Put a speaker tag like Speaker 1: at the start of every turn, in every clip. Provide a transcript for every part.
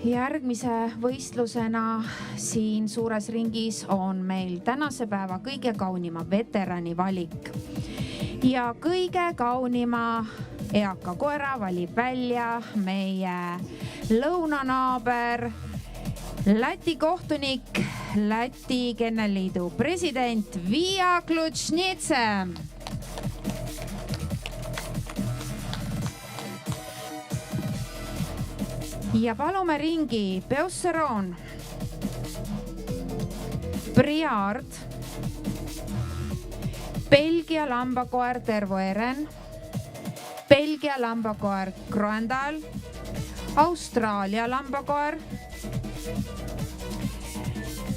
Speaker 1: Järgmise võistlusena siin suures ringis on meil tänase päeva kõige kaunima veterani valik. Ja kõige kaunima eaka koera valib välja meie lõunanaaber, Läti kohtunik, Läti Kennelliidu president Via Klutšnitse. Ja palume ringi Peusseron, Briard, Belgia lambakoer Tervoeren, Belgia lambakoer Groendal, Austraalia lambakoer,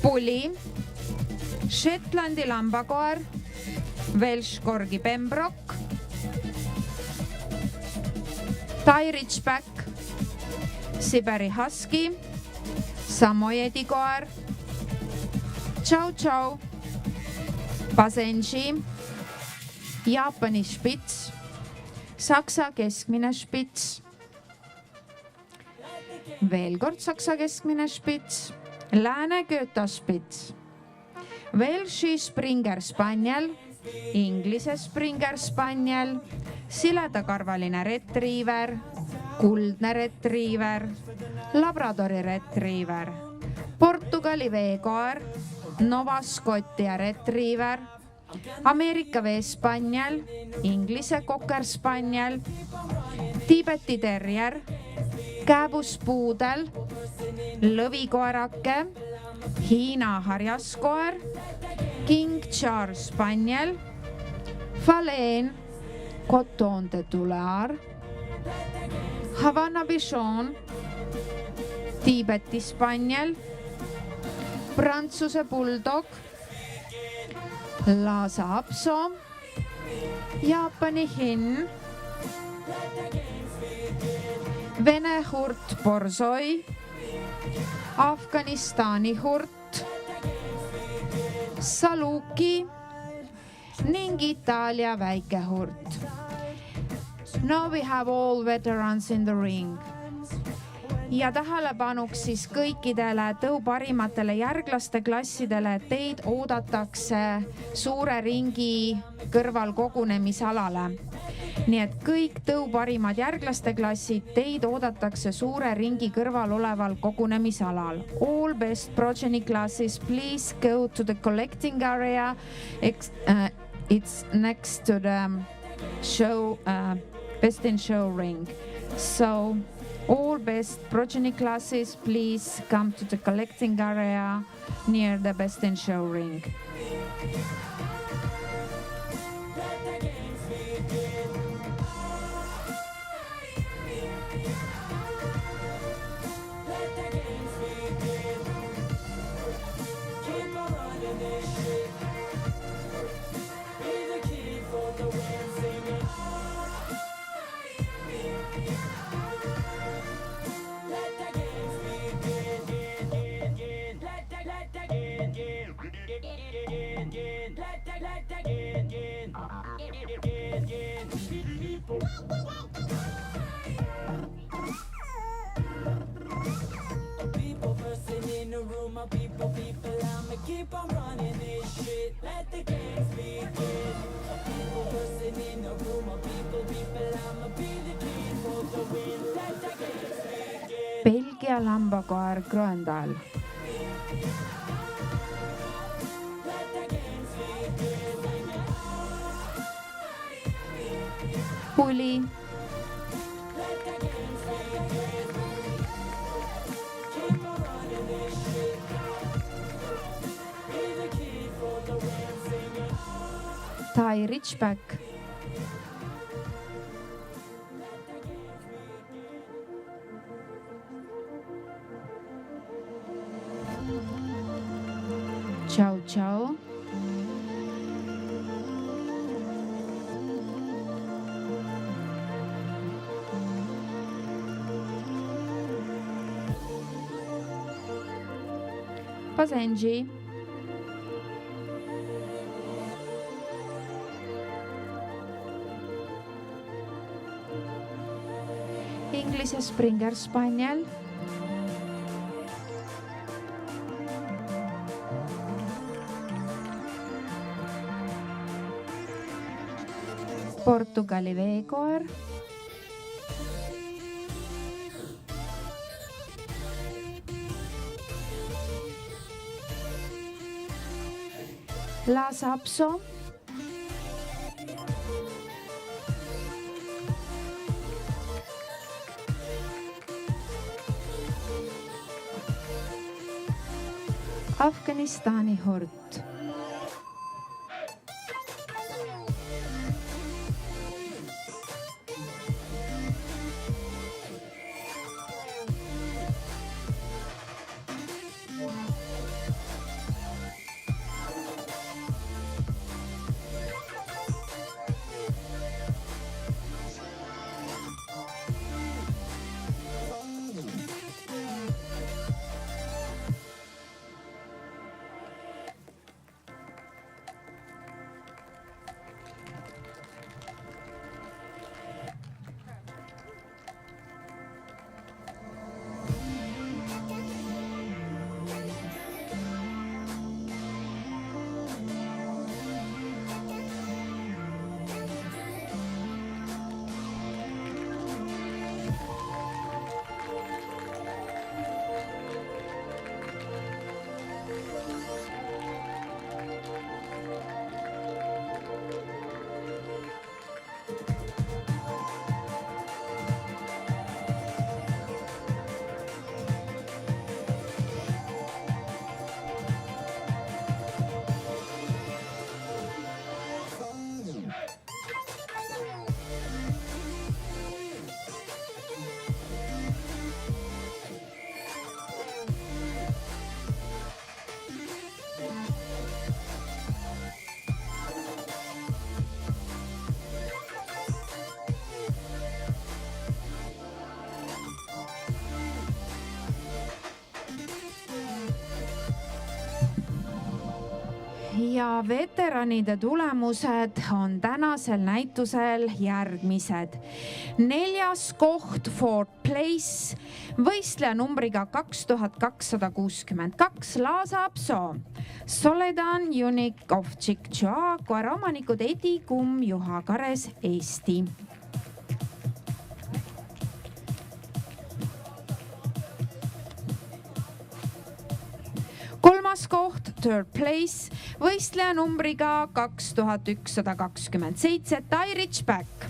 Speaker 1: Puli, Shetlandi lambakoer, Welsh Corgi Pembroke, Thai Ridgeback, Siberi Husky, Samoyedi koer, Chow Chow, Basenji, Jaapani Spitz, Saksa keskmine Spitz, veel kord Saksa keskmine Spitz, Lääne Göta Spitz, Welshi Springer Spaniel, Inglise Springer Spaniel, siledakarvaline retriiver, kuldne retriiver, Labradori retriiver, Portugali veekoer, Nova Scotia retriiver, Ameerika veespaniel, Inglise cocker spaniel, Tiibeti terrier, kääbuspuudel, lõvikoerake, Hiina harjaskoer, King Charles spaniel, Faleen, Coton de Tular, Havana Bichon, Tiibeti spaniel, Prantsuse bulldog, Lhasa Apso, Jaapani hinn, Vene hurt Borzoi, Afganistani hurt, Saluki ning Itaalia väikehurt. Now we have all veterans in the ring. Ja tähelepanuks siis kõikidele tõuparimatele järglaste klassidele, et teid oodatakse suure ringi kõrval kogunemisalale. Nii et kõik tõuparimad järglaste klassid, teid oodatakse suure ringi kõrval oleval kogunemisalal. All best progeny classes, please go to the collecting area. It's next to the show, best in show ring. So all best progeny classes, please come to the collecting area near the best in show ring.
Speaker 2: Keep on running this shit, let the games begin. People person in the room, people, I'ma be the king for the win. Let the games begin.
Speaker 1: Belgia lambakoer Groendal,
Speaker 2: Let the games begin.
Speaker 1: Puli,
Speaker 2: Let the games begin. Keep on running this shit. Be the king for the win, singing.
Speaker 1: Thai Ridgeback, Chow Chow, Basenji, Inglise Springer Spaniel, Portugali veekoer. Lhasa Apso. Afganistani hort. Ja veteranide tulemused on tänasel näitusel järgmised. 4. koht Fourth Place, võistleja numbriga 2262 Lhasa Apso, Soledan Unik of Chikchoa, koeraomanikud Edi Kumm, Juha Kares, Eesti. Kolmas koht, Third Place, võistleja numbriga 2127 Tai Richback,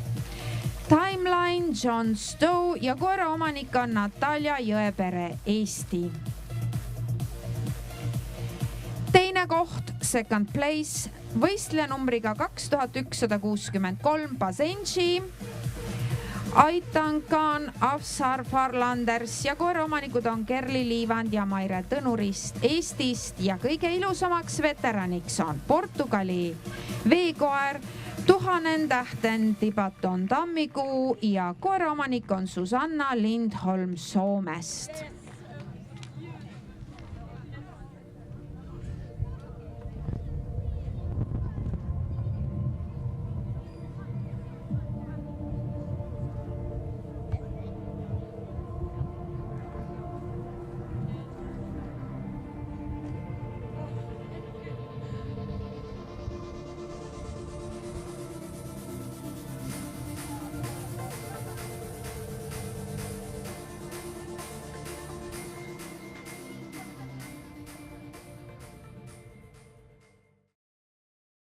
Speaker 1: Timeline John Stowe ja koeraomanik on Natalja Jõepere, Eesti. Teine koht, Second Place, võistleja numbriga 2163 Basenji, Aitankan, Afsar Farlanders ja koeraomanikud on Kerli Liivand ja Maire Tõnurist Eestist ja kõige ilusamaks veteraniks on Portugali veekoer 1000 tähten Tibaton Tammikuu ja koeraomanik on Susanna Lindholm Soomest.